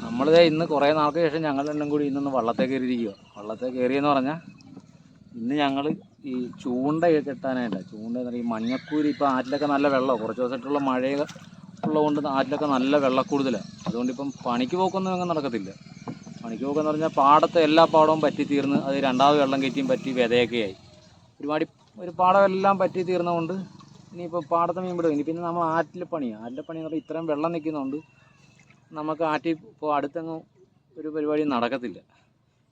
നമ്മളിതേ ഇന്ന് കുറേ നാൾക്ക് ശേഷം ഞങ്ങൾ രണ്ടും കൂടി ഇന്നൊന്ന് വള്ളത്തെ കയറിയിരിക്കുക. വള്ളത്തെ കയറിയെന്ന് പറഞ്ഞാൽ ഇന്ന് ഞങ്ങൾ ഈ ചൂണ്ട കെട്ടാനായിട്ടാണ്. ചൂണ്ട എന്ന് പറഞ്ഞാൽ ഈ മഞ്ഞക്കൂരി ഇപ്പോൾ ആറ്റിലൊക്കെ നല്ല വെള്ളമാണ്, കുറച്ച് ദിവസമായിട്ടുള്ള മഴ ഉള്ളതുകൊണ്ട് ആറ്റിലൊക്കെ നല്ല വെള്ളക്കൂടുതലാണ്. അതുകൊണ്ടിപ്പം പണിക്ക് പോക്കൊന്നും അങ്ങനെ നടക്കത്തില്ല. പണിക്ക് പോക്കെന്ന് പറഞ്ഞാൽ പാടത്തെ എല്ലാ പാടവും പറ്റി തീർന്ന് അത് രണ്ടാമത് വെള്ളം കയറ്റിയും പറ്റി വിതയൊക്കെ ആയി ഒരു പാടമെല്ലാം പറ്റി തീർന്നതുകൊണ്ട് ഇനിയിപ്പോൾ പാടത്തെ മീൻ വിടും. ഇനി പിന്നെ നമ്മൾ ആറ്റിലെ പണിയാണ്. ആറ്റിലെ പണി എന്ന് പറഞ്ഞാൽ ഇത്രയും വെള്ളം നിൽക്കുന്നതുകൊണ്ട് നമുക്ക് ആറ്റിൽ ഇപ്പോൾ അടുത്തെങ്ങും ഒരു പരിപാടി നടക്കത്തില്ല.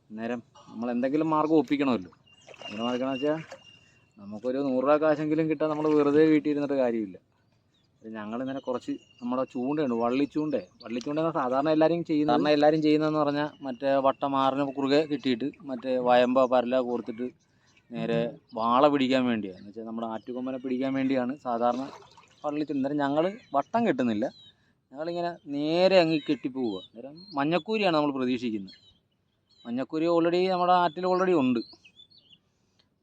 അന്നേരം നമ്മൾ എന്തെങ്കിലും മാർഗ്ഗം ഒപ്പിക്കണമല്ലോ. അങ്ങനെ മാർഗ്ഗമെന്ന് വെച്ചാൽ നമുക്കൊരു 100 രൂപ കാശെങ്കിലും കിട്ടാൻ നമ്മൾ വെറുതെ വീട്ടിൽ ഇരുന്നിട്ട് കാര്യമില്ല. ഞങ്ങളിങ്ങനെ കുറച്ച് നമ്മുടെ ചൂണ്ടയുണ്ട്, വള്ളിച്ചൂണ്ട സാധാരണ എല്ലാവരും ചെയ്യുന്നതെന്ന് പറഞ്ഞാൽ മറ്റേ വട്ടമാറിന് കുറുകെ കിട്ടിയിട്ട് മറ്റേ വയമ്പ പരല കോർത്തിട്ട് നേരെ വാള പിടിക്കാൻ വേണ്ടിയാണ്. എന്ന് വെച്ചാൽ നമ്മുടെ ആറ്റുകൊമ്പനെ പിടിക്കാൻ വേണ്ടിയാണ് സാധാരണ വള്ളിച്ചൂണ്ട. അന്നേരം ഞങ്ങൾ വട്ടം കെട്ടുന്നില്ല, ഞങ്ങളിങ്ങനെ നേരെ അങ്ങ് കെട്ടിപ്പോവുക. അന്നേരം മഞ്ഞക്കൂരിയാണ് നമ്മൾ പ്രതീക്ഷിക്കുന്നത്. മഞ്ഞക്കൂരി ഓൾറെഡി നമ്മുടെ ആറ്റിൽ ഓൾറെഡി ഉണ്ട്.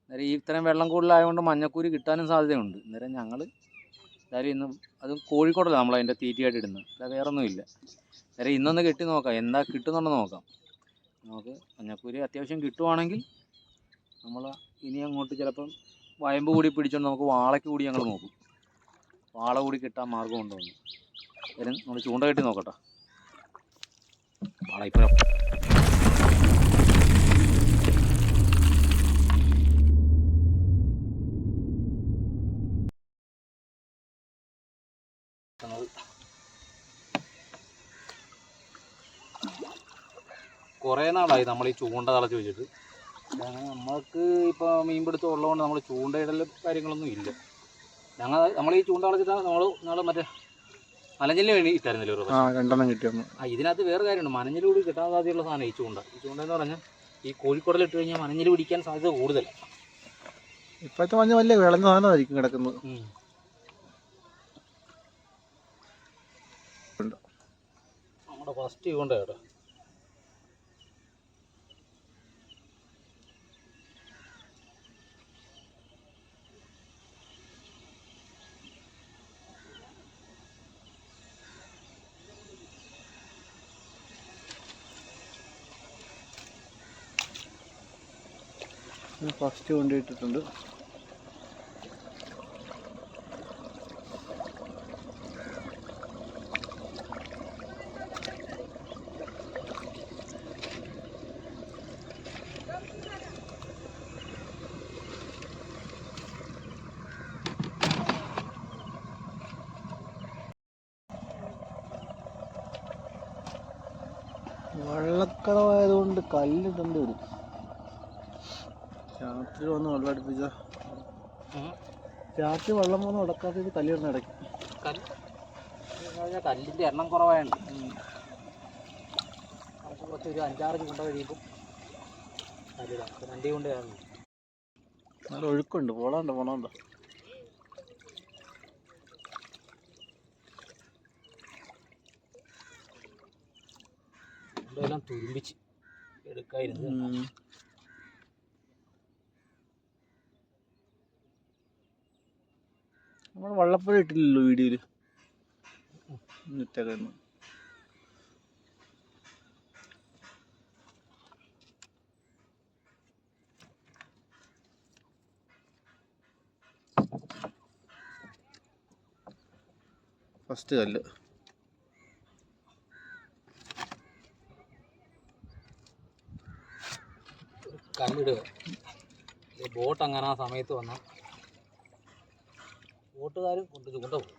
അന്നേരം ഈ ഇത്രയും വെള്ളം കൂടുതലായതുകൊണ്ട് മഞ്ഞക്കൂരി കിട്ടാനും സാധ്യതയുണ്ട്. അന്നേരം ഞങ്ങൾ എന്തായാലും ഇന്ന് അത് കോഴിക്കോടല്ല നമ്മളതിൻ്റെ തീറ്റയായിട്ട് ഇടുന്നത്, അല്ല വേറൊന്നുമില്ല. അന്നേരം ഇന്നൊന്ന് കെട്ടി നോക്കാം, എന്താ കിട്ടുന്നുണ്ടെന്ന് നോക്കാം. നമുക്ക് മഞ്ഞക്കൂരി അത്യാവശ്യം കിട്ടുവാണെങ്കിൽ നമ്മൾ ഇനി അങ്ങോട്ട് ചിലപ്പം വയമ്പ് കൂടി പിടിച്ചുകൊണ്ട് നമുക്ക് വാളയ്ക്ക് കൂടി ഞങ്ങൾ നോക്കും. വാള കൂടി കിട്ടാൻ മാർഗ്ഗം ഉണ്ടോ എന്ന് വരും. നമ്മൾ ചൂണ്ട കെട്ടി നോക്കട്ടെ. വാളയിപ്പുറം കുറേ നാളായി നമ്മൾ ഈ ചൂണ്ട തളച്ച് വെച്ചിട്ട്. അങ്ങനെ നമ്മൾക്ക് ഇപ്പോൾ മീൻ പിടുത്തം ഉള്ളതുകൊണ്ട് നമ്മൾ ചൂണ്ടയിടൽ കാര്യങ്ങളൊന്നും ഇല്ല. നമ്മൾ ഈ ചൂണ്ട തളച്ചിട്ട് നമ്മൾ മറ്റേ മലഞ്ചലിന് വേണ്ടി ഇട്ടായിരുന്നല്ലോ ഒരു 2 കിട്ടിയൊന്നു. ഇതിനകത്ത് വേറെ കാര്യമുണ്ട്, മനഞ്ഞിൽ കൂടി കിട്ടാൻ സാധ്യതയുള്ള സാധനം ഈ ചൂണ്ട. ഈ ചൂണ്ട എന്ന് പറഞ്ഞാൽ ഈ കോഴിക്കോടിലിട്ട് കഴിഞ്ഞാൽ മനഞ്ഞിൽ പിടിക്കാൻ സാധ്യത കൂടുതലാണ്. ഇപ്പോഴത്തെ മഞ്ഞ വലിയ വിളഞ്ഞ സാധനമായിരിക്കും കിടക്കുന്നത്. നമ്മുടെ ഫസ്റ്റ് ചൂണ്ട കേട്ടോ. ഫസ്റ്റ് കൊണ്ടിട്ടിട്ടുണ്ട്. വള്ളക്കടവായതുകൊണ്ട് കല്ലിടേണ്ടി വരും. രാത്രി വന്ന് വെള്ളം അടുപ്പിച്ച രാത്രി വെള്ളം വന്ന് ഉടക്കാത്തത് കല്ലിടുന്ന ഇടയ്ക്ക് കല്ലിൻ്റെ എണ്ണം കുറവായുണ്ട്. നമുക്ക് കുറച്ച് ഒരു 5-6 ചൂണ്ട കഴിയുമ്പോൾ കല്ലിടാം. 2 ചൂണ്ടയാണ്. നല്ല ഒഴുക്കുണ്ട്, പോണോണ്ടോ. എല്ലാം തുരുമ്പിച്ച് എടുക്കായിരുന്നു. നമ്മൾ വള്ളപ്പുഴ ഇട്ടില്ലല്ലോ വീഡിയോയിൽ. ഫസ്റ്റ് കല്ലിടുക. ബോട്ട് അങ്ങനെ ആ സമയത്ത് വന്നാൽ ബോട്ടുകാരും കൊണ്ട് ചൂണ്ട പോകും.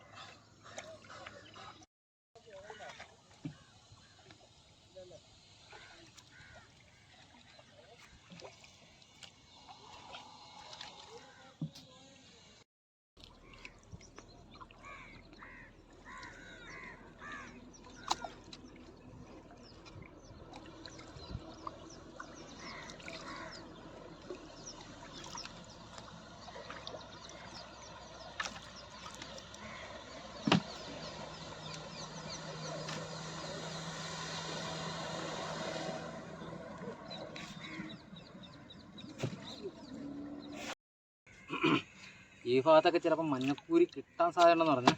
ഈ ഭാഗത്തൊക്കെ ചിലപ്പോൾ മഞ്ഞക്കൂരി കിട്ടാൻ സാധ്യതയുണ്ടെന്ന് പറഞ്ഞാൽ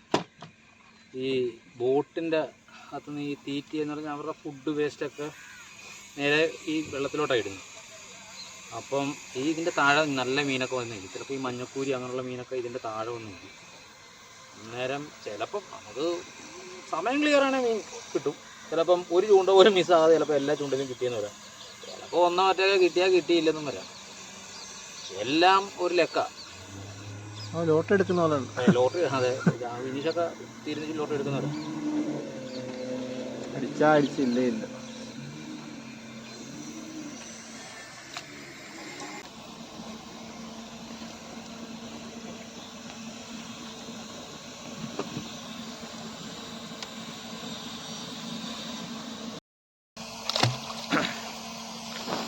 ഈ ബോട്ടിൻ്റെ അകത്തുനിന്ന് ഈ തീറ്റി എന്ന് പറഞ്ഞാൽ അവരുടെ ഫുഡ് വേസ്റ്റൊക്കെ നേരെ ഈ വെള്ളത്തിലോട്ടാണ് ഇടുന്നത്. അപ്പം ഇതിൻ്റെ താഴെ നല്ല മീനൊക്കെ വന്ന് നിൽക്കും. ചിലപ്പോൾ ഈ മഞ്ഞക്കൂരി അങ്ങനെയുള്ള മീനൊക്കെ ഇതിൻ്റെ താഴെ വന്ന് നിൽക്കും. അന്നേരം ചിലപ്പം നമുക്ക് സമയം ക്ലിയറാണെങ്കിൽ മീൻ കിട്ടും. ചിലപ്പം ഒരു ചൂണ്ട പോലും മിസ്സാകാതെ ചിലപ്പോൾ എല്ലാ ചൂണ്ടയിലും കിട്ടിയെന്ന് വരാം. ചിലപ്പോൾ ഒന്നോ മറ്റേ കിട്ടിയാൽ കിട്ടിയില്ലെന്നും വരാം. എല്ലാം ഒരു ലെക്ക. ലോട്ട് എടുക്കുന്ന പോലെ ലോട്ടറി. അതെ, വിനീഷൊക്കെ തിരിഞ്ഞ് ലോട്ടറി എടുക്കുന്നവരാ. അടിച്ചാ അടിച്ചില്ലേ ഇല്ല.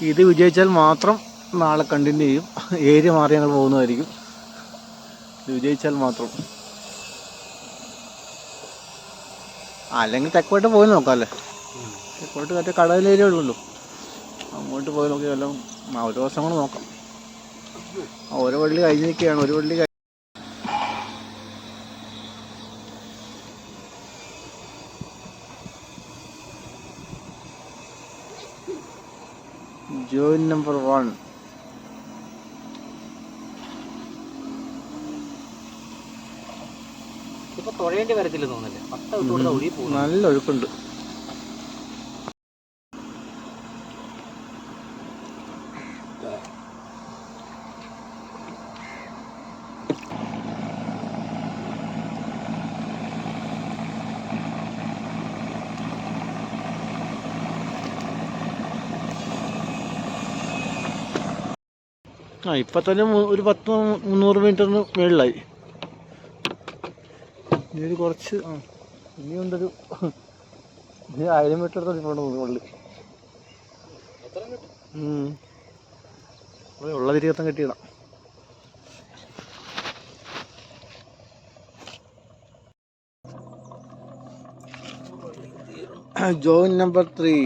ഇത് വിജയിച്ചാൽ മാത്രം നാളെ കണ്ടിന്യൂ ചെയ്യും. ഏരിയ മാറി ഞങ്ങൾ പോകുന്നതായിരിക്കും. ഇത് വിജയിച്ചാൽ മാത്രം. അല്ലെങ്കിൽ തെക്കോട്ട് പോയി നോക്കാം അല്ലേ. തെക്കോട്ട് മറ്റേ കടൽ ഏരിയ ഉള്ളൂ, അങ്ങോട്ട് പോയി നോക്കി വല്ലതും ഒരു ദിവസം കൂടെ നോക്കാം. ഓരോ വള്ളി കഴിഞ്ഞ് നിൽക്കുകയാണ്. ഒരു വള്ളി ജോയിൻ നമ്പർ 1. ഇപ്പൊ തുഴയേണ്ടി വരത്തില്ല തോന്നല്ലേ. 10 വിട്ടുകൊടുത്ത ഒഴുകി പോകും. നല്ല ഒഴുക്കുണ്ട്. ഇപ്പം തന്നെ ഒരു 10-300 മീറ്ററിന് മുകളിലായി. ഇനി കുറച്ച് ഇനിയുണ്ടൊരു 1000 മീറ്റർ പോകണം മുകളിൽ. ഉള്ള തിരികത്തം കെട്ടിയതാണ്. Join number 3.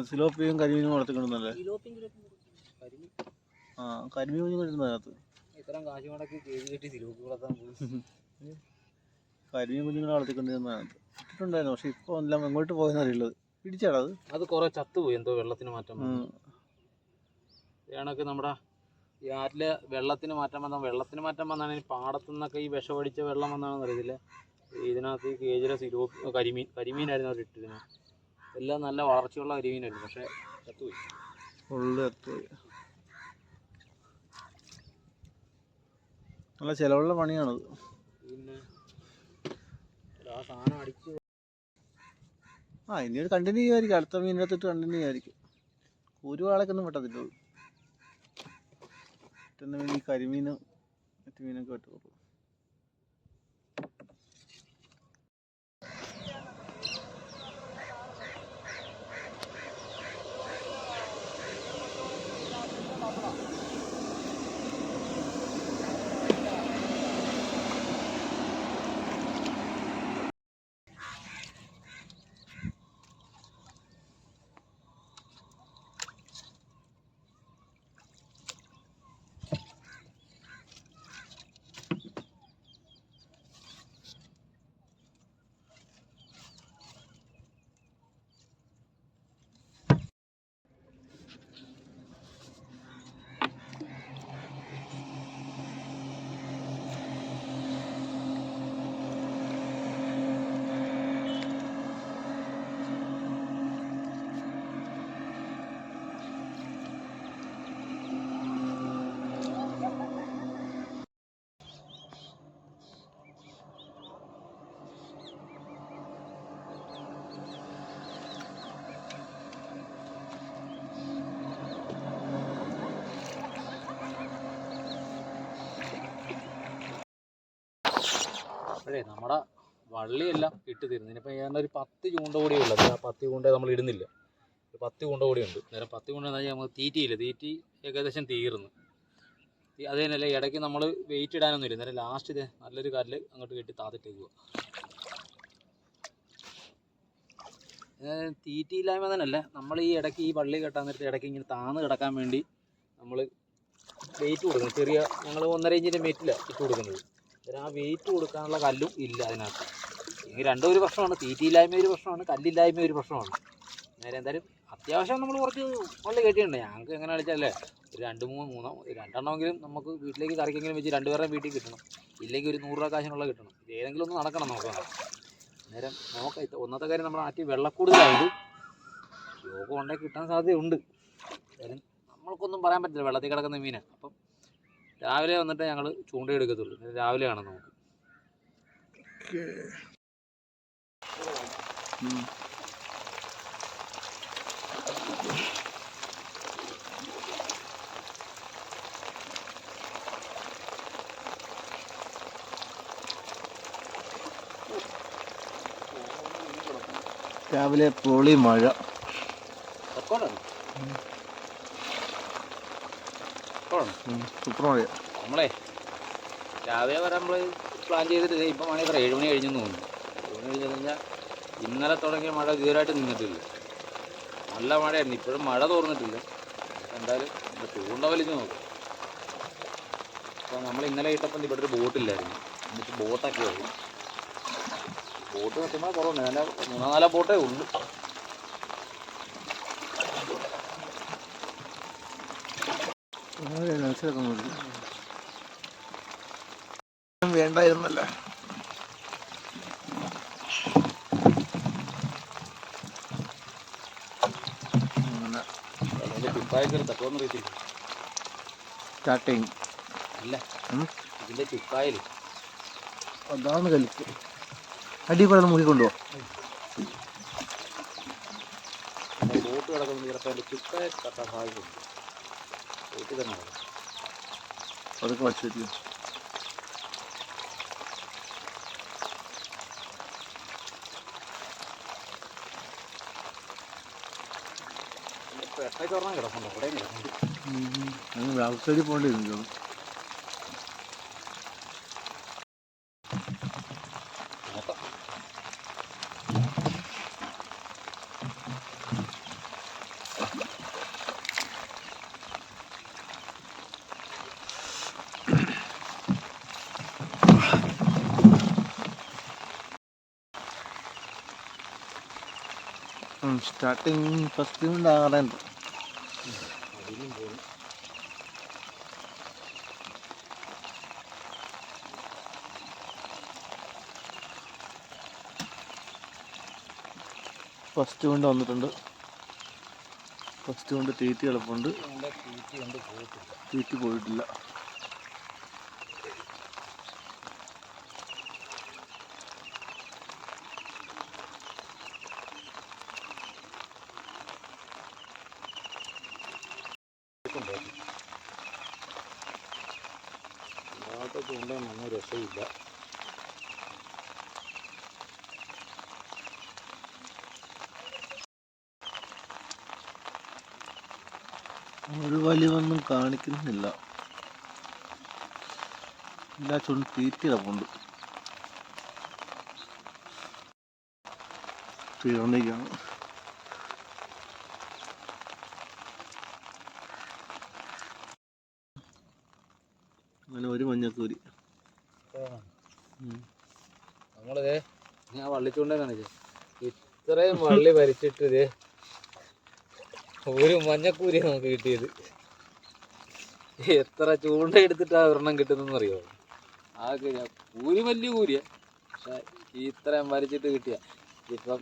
സിലോപ്പിയും കരിമീനും വളർത്തിക്കൊണ്ടല്ലേ. കരിമീൻ കുഞ്ഞു കിട്ടുന്നതിനകത്ത് കരിമീൻ കുഞ്ഞുങ്ങളെ വളർത്തിക്കൊണ്ടിരുന്നതിനകത്ത് ഇട്ടിട്ടുണ്ടായിരുന്നു. പക്ഷെ ഇപ്പോൾ എല്ലാം എങ്ങോട്ട് പോയെന്നറിയുള്ളത്. പിടിച്ചാടാ അത് കുറെ ചത്തുപോയി. എന്തോ വെള്ളത്തിന് മാറ്റം കണക്ക് നമ്മുടെ ഈ ആറ്റിലെ വെള്ളത്തിന് മാറ്റം വന്നാണ് ഈ പാടത്തു നിന്നൊക്കെ ഈ വിഷമടിച്ച വെള്ളം വന്നാണെന്ന് അറിയത്തില്ല. ഇതിനകത്ത് ഈ കേജിലെ കരിമീനായിരുന്നു അവർ ഇട്ടിരുന്നത്. എല്ലാം നല്ല വളർച്ചയുള്ള കരിമീനായിരുന്നു. പക്ഷെ ചത്തുപോയി. നല്ല ചിലവുള്ള പണിയാണത്. പിന്നെ ആ സാധനം അടിച്ച് ഇനി ഒരു കണ്ടിന്യൂ ചെയ്യുമായിരിക്കും. അടുത്ത മീനിനകത്തിട്ട് കണ്ടിന്യൂ ചെയ്യുമായിരിക്കും. ഒരുവാളൊക്കൊന്നും പെട്ടത്തില്ല. ഈ കരിമീനും മറ്റു മീനൊക്കെ പറ്റുള്ളൂ. അപ്പോഴേ നമ്മുടെ വള്ളിയെല്ലാം ഇട്ട് തരുന്നു. ഇനിയിപ്പോൾ ഏതാണ്ട് ഒരു 10 ചൂണ്ട കൂടി ഉള്ളത്. ആ 10 ചൂണ്ട നമ്മൾ ഇടുന്നില്ല. ഒരു 10 ചൂണ്ട കൂടി ഉണ്ട്. നേരെ 10 ചൂണ്ട എന്ന് വെച്ചാൽ നമുക്ക് തീറ്റി ഏകദേശം തീർന്നു. അത് തന്നെയല്ല, ഇടയ്ക്ക് നമ്മൾ വെയിറ്റ് ഇടാനൊന്നുമില്ല. നേരെ ലാസ്റ്റ് നല്ലൊരു കല്ല് അങ്ങോട്ട് കെട്ടി താത്തിട്ടേക്കുക. തീറ്റയില്ലായ്മ തന്നെയല്ല, നമ്മൾ ഈ ഇടയ്ക്ക് ഈ വള്ളി കെട്ടാൻ നേരത്തെ ഇടയ്ക്ക് ഇങ്ങനെ താന്ന് കിടക്കാൻ വേണ്ടി നമ്മൾ വെയിറ്റ് കൊടുക്കുന്നത്. ചെറിയ ഞങ്ങൾ 1.5 ഇഞ്ചിൻ്റെ മെറ്റിലാണ് ഇട്ട് കൊടുക്കുന്നത്. ആ വെയിറ്റ് കൊടുക്കാനുള്ള കല്ലും ഇല്ല അതിനകത്ത്. ഈ രണ്ടും ഒരു പ്രശ്നമാണ്, തീറ്റയില്ലായ്മ ഒരു പ്രശ്നമാണ്, കല്ലില്ലായ്മ ഒരു പ്രശ്നമാണ്. നേരെ എന്തായാലും അത്യാവശ്യം നമ്മൾ കുറച്ച് വള്ളി കെട്ടിയിട്ടുണ്ട്. ഞങ്ങൾക്ക് എങ്ങനെ കളിച്ചാലേ ഒരു 2-3 നമുക്ക് വീട്ടിലേക്ക് കറിക്കെങ്കിലും വെച്ച് 2 പേരുടെ വീട്ടിൽ കിട്ടണം. ഇല്ലെങ്കിൽ ഒരു 100 രൂപ കാശിനുള്ള കിട്ടണം. ഏതെങ്കിലും ഒന്ന് നടക്കണം നമുക്ക്. നേരം നോക്കാം. ഒന്നത്തെ കാര്യം നമ്മൾ ആറ്റി വെള്ളക്കൂടുതലായത് യോഗം ഉണ്ടെങ്കിൽ കിട്ടാൻ സാധ്യതയുണ്ട്. കാര്യം നമ്മൾക്കൊന്നും പറയാൻ പറ്റില്ല, വെള്ളത്തിൽ കിടക്കുന്ന മീനാണ്. അപ്പം രാവിലെ വന്നിട്ട് ഞങ്ങൾ ചൂണ്ടയെടുക്കത്തുള്ളൂ. രാവിലെ കാണാം നമുക്ക്. രാവിലെ പൊളി മഴ. സൂപ്പർ മഴ. നമ്മളെ രാവിലെ വരുമ്പോൾ പ്ലാൻ ചെയ്തിട്ട് ഇപ്പം മണി എത്ര 7 മണി കഴിഞ്ഞെന്ന് തോന്നുന്നു. 7 മണി കഴിഞ്ഞ് കഴിഞ്ഞാൽ ഇന്നലെ തുടങ്ങിയ മഴ ഇതുവരെയായിട്ട് നിന്നിട്ടില്ല. നല്ല മഴയായിരുന്നു. ഇപ്പോഴും മഴ തോർന്നിട്ടില്ല. എന്തായാലും ചൂണ്ട വലിച്ച് നോക്കും. അപ്പോൾ നമ്മൾ ഇന്നലെ ഇട്ടപ്പം ഇവിടെ ഒരു ബോട്ടില്ലായിരുന്നു. എന്നിട്ട് ബോട്ടൊക്കെ ആയി. ബോട്ട് സത്യമായി കുറവുണ്ട്. നല്ല 3-4 ബോട്ടേ ഉള്ളൂ. വേണ്ടായിരുന്നല്ലേ. സ്റ്റാർട്ടിങ് അല്ല ഇതിൻ്റെ ചുക്കായിൽ അതാണ് കലിക്ക്. അടിപൊളി മുക്കിക്കൊണ്ടുപോകും. ബോട്ട് കിടക്കുന്നത് ചിലപ്പോൾ അതിൻ്റെ ചുക്കായ കത്താൻ സാധ്യതയുണ്ട്. ബോട്ടിൽ തന്നെ അതൊക്കെ വച്ചിട്ടില്ല. പെട്ടയ്ക്ക് പറഞ്ഞാൽ കിടപ്പുണ്ട്. അവിടെയും കിടപ്പുണ്ട്. വ്യാവസായി പോകേണ്ടി. സ്റ്റാർട്ടിങ് ഫസ്റ്റ് ഉണ്ടാകാറുണ്ട്. ഫസ്റ്റ് കൊണ്ട് വന്നിട്ടുണ്ട്. ഫസ്റ്റ് കൊണ്ട് തീറ്റി എളുപ്പമുണ്ട്. തീറ്റി പോയിട്ടില്ല. ചൂണ്ടയൊന്നും രസമില്ല. ഒരു വലിയൊന്നും കാണിക്കുന്നില്ല. എല്ലാ ചുണ്ട് തീറ്റി കിടപ്പുണ്ട്. തീർന്നിരിക്കുകയാണ്. അങ്ങനെ ഒരു മഞ്ഞക്കൂരി. നമ്മളിതേ ഞാൻ വള്ളിച്ചൂണ്ട കാണിച്ചു. ഇത്രയും വള്ളി വലിച്ചിട്ട് ഇതേ ഒരു മഞ്ഞക്കൂരി നമുക്ക് കിട്ടിയത്. എത്ര ചൂണ്ട എടുത്തിട്ടാ ഒരെണ്ണം കിട്ടുന്നതെന്ന് അറിയോ? ആ കൂരി വലിയ കൂരിയാ. പക്ഷെ ഇത്രയും വലിച്ചിട്ട് കിട്ടിയ ഇപ്പം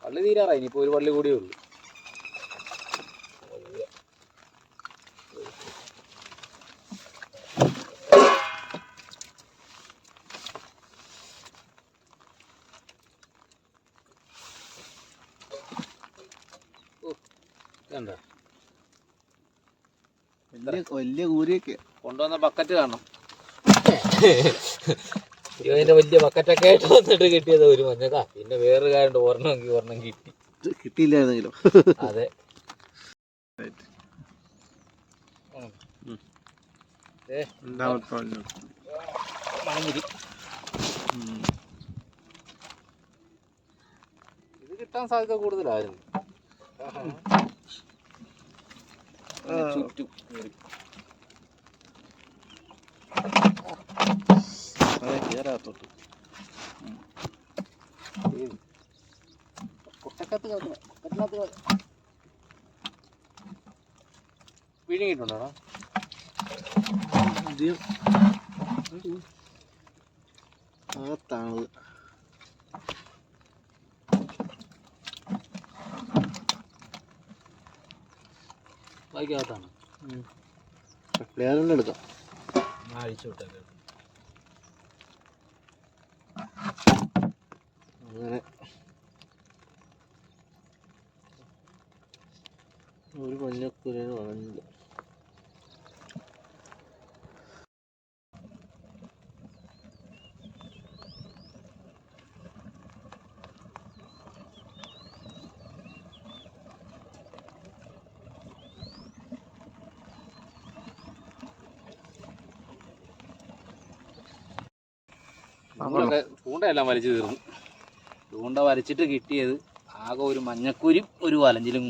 വള്ളി തീരാറായി. ഇനിയിപ്പോൾ ഒരു വള്ളി കൂടിയേ ഉള്ളൂ. വലിയ കൂരിയൊക്കെ കൊണ്ടുവന്ന ബക്കറ്റ് കാണണം. ഇതിന്റെ വലിയ ബക്കറ്റൊക്കെ ആയിട്ട് വന്നിട്ട് കിട്ടിയത് ഒരു മഞ്ഞക്കാ. പിന്നെ വേറൊരു കാര്യം ഒരെണ്ണം കിട്ടി. കിട്ടിയില്ലായിരുന്നെങ്കിലും അതെ. മണമുരി ഇത് കിട്ടാൻ സാധ്യത കൂടുതലായിരുന്നു. ചുറ്റും കേറാത്തോട്ട് പൊട്ടക്കത്ത് കിടക്കണ വിഴുങ്ങിയിട്ടുണ്ടോ? അകത്താണ് ബാക്കിയകത്താണ്. പ്ലെയറിൻ്റെ എടുക്കാം. അഴിച്ചു വിട്ടേക്ക്. അങ്ങനെ ഒരു മഞ്ഞക്കുരന് വളഞ്ഞില്ല. ചൂണ്ടയെല്ലാം വലിച്ചു തീർന്നു. ചൂണ്ട വരച്ചിട്ട് കിട്ടിയത് ആകെ ഒരു മഞ്ഞക്കൂരും ഒരു വലഞ്ചിലും.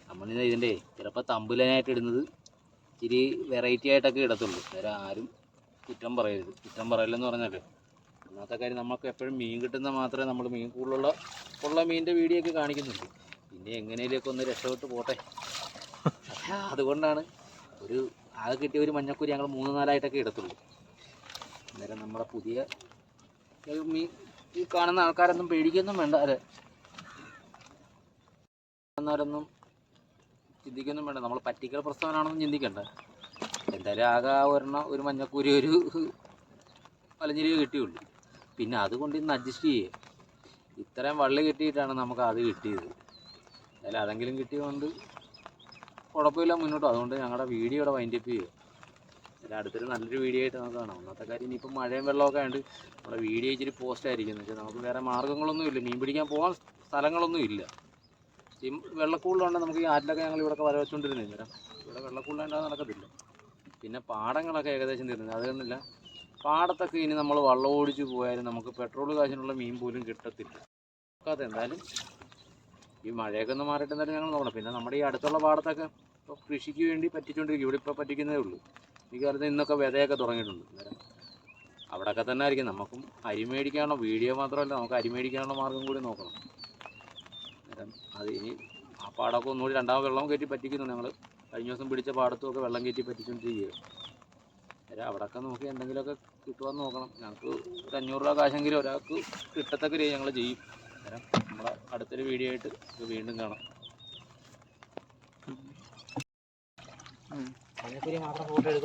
നമ്മളിത് ഇതിൻ്റെ ചിലപ്പോൾ തമ്പുലനായിട്ട് ഇടുന്നത് ഇച്ചിരി വെറൈറ്റി ആയിട്ടൊക്കെ ഇടത്തുള്ളൂ. വേറെ ആരും കുറ്റം പറയരുത്. കുറ്റം പറയില്ലെന്ന് പറഞ്ഞാൽ ഒന്നാമത്തെ കാര്യം നമുക്ക് എപ്പോഴും മീൻ കിട്ടുന്ന മാത്രമേ നമ്മൾ മീൻ കൂടുതലുള്ള മീനിൻ്റെ വീഡിയോ ഒക്കെ കാണിക്കുന്നുള്ളൂ. പിന്നെ എങ്ങനെയൊക്കെ ഒന്ന് രക്ഷപ്പെട്ട് പോട്ടെ. അതുകൊണ്ടാണ് ഒരു ആകെ കിട്ടിയ ഒരു മഞ്ഞക്കൂരി ഞങ്ങൾ 3-4 ഇടത്തുള്ളൂ. അന്നേരം നമ്മുടെ പുതിയ മീൻ ഈ കാണുന്ന ആൾക്കാരൊന്നും പേടിക്കൊന്നും വേണ്ട. അല്ലേ, എന്നവരൊന്നും ചിന്തിക്കൊന്നും വേണ്ട. നമ്മൾ പറ്റിക്കൽ പ്രസ്താവനാണെന്നും ചിന്തിക്കണ്ട. എന്തായാലും ആകെ ഒരു മഞ്ഞക്കൂരി ഒരു വലഞ്ഞിരിവ് കിട്ടിയുള്ളൂ. പിന്നെ അതുകൊണ്ട് ഇന്ന് അഡ്ജസ്റ്റ് ചെയ്യുക. ഇത്രയും വള്ളി കിട്ടിയിട്ടാണ് നമുക്ക് അത് കിട്ടിയത്. എന്തായാലും അതെങ്കിലും കിട്ടിയതുകൊണ്ട് കുഴപ്പമില്ല, മുന്നോട്ട്. അതുകൊണ്ട് ഞങ്ങളുടെ വീഡിയോ ഇവിടെ വൈൻഡപ്പ് ചെയ്യുക. അതിൽ അടുത്തൊരു നല്ലൊരു വീഡിയോ ആയിട്ട് നമുക്ക് കാണാം. ഒന്നാമത്തെ കാര്യം ഇനിയിപ്പോൾ മഴയും വെള്ളമൊക്കെ ആയതുകൊണ്ട് നമ്മുടെ വീഡിയോ ഇച്ചിരി പോസ്റ്റ് ആയിരിക്കും. എന്ന് വെച്ചാൽ നമുക്ക് വേറെ മാർഗ്ഗങ്ങളൊന്നും ഇല്ല. മീൻ പിടിക്കാൻ പോകാൻ സ്ഥലങ്ങളൊന്നും ഇല്ല. ഈ വെള്ളക്കൂടുതലുണ്ട്. നമുക്ക് ഈ ആറ്റിലൊക്കെ ഞങ്ങൾ ഇവിടെ വര വെച്ചുകൊണ്ടിരുന്നത്. നേരം ഇവിടെ വെള്ളക്കൂടുതലുണ്ടാകാൻ നടക്കത്തില്ല. പിന്നെ പാടങ്ങളൊക്കെ ഏകദേശം തീർന്നത്. അതുകൊണ്ടില്ല, പാടത്തൊക്കെ ഇനി നമ്മൾ വള്ളം ഓടിച്ച് പോയാലും നമുക്ക് പെട്രോൾ കാശിനുള്ള മീൻ പോലും കിട്ടത്തില്ല. എന്തായാലും ഈ മഴയൊക്കെ ഒന്ന് മാറിയിട്ട് എന്തായാലും ഞങ്ങൾ നോക്കണം. പിന്നെ നമ്മുടെ ഈ അടുത്തുള്ള പാടത്തൊക്കെ ഇപ്പോൾ കൃഷിക്ക് വേണ്ടി പറ്റിച്ചുകൊണ്ടിരിക്കും. ഇവിടെ ഇപ്പോൾ പറ്റിക്കുന്നതേ ഉള്ളൂ. ഈ കാലത്ത് ഇന്നൊക്കെ വിതയൊക്കെ തുടങ്ങിയിട്ടുണ്ട്. അന്നേരം അവിടെയൊക്കെ തന്നെ ആയിരിക്കും. നമുക്കും അരി മേടിക്കാനുള്ള വീഡിയോ മാത്രമല്ല, നമുക്ക് അരി മേടിക്കാനുള്ള മാർഗ്ഗം കൂടി നോക്കണം. അന്നേരം അത് ഇനി ആ പാടമൊക്കെ ഒന്നുകൂടി രണ്ടാമത് വെള്ളം കയറ്റി പറ്റിക്കുന്നുണ്ട്. ഞങ്ങൾ കഴിഞ്ഞ ദിവസം പിടിച്ച പാടത്തുമൊക്കെ വെള്ളം കയറ്റി പറ്റിച്ചുകൊണ്ടിരിക്കുകയാണ്. അന്നേരം അവിടെയൊക്കെ നോക്കി എന്തെങ്കിലുമൊക്കെ കിട്ടുമെന്ന് നോക്കണം. ഞങ്ങൾക്ക് ഒരു 500 രൂപ കാശെങ്കിലും ഒരാൾക്ക് കിട്ടത്തക്ക രീതി ഞങ്ങൾ ചെയ്യും. അന്നേരം നമ്മുടെ അടുത്തൊരു വീഡിയോ ആയിട്ട് വീണ്ടും കാണാം. മഞ്ഞക്കുരി മാത്രം ഫോട്ടോ എടുക്കുക.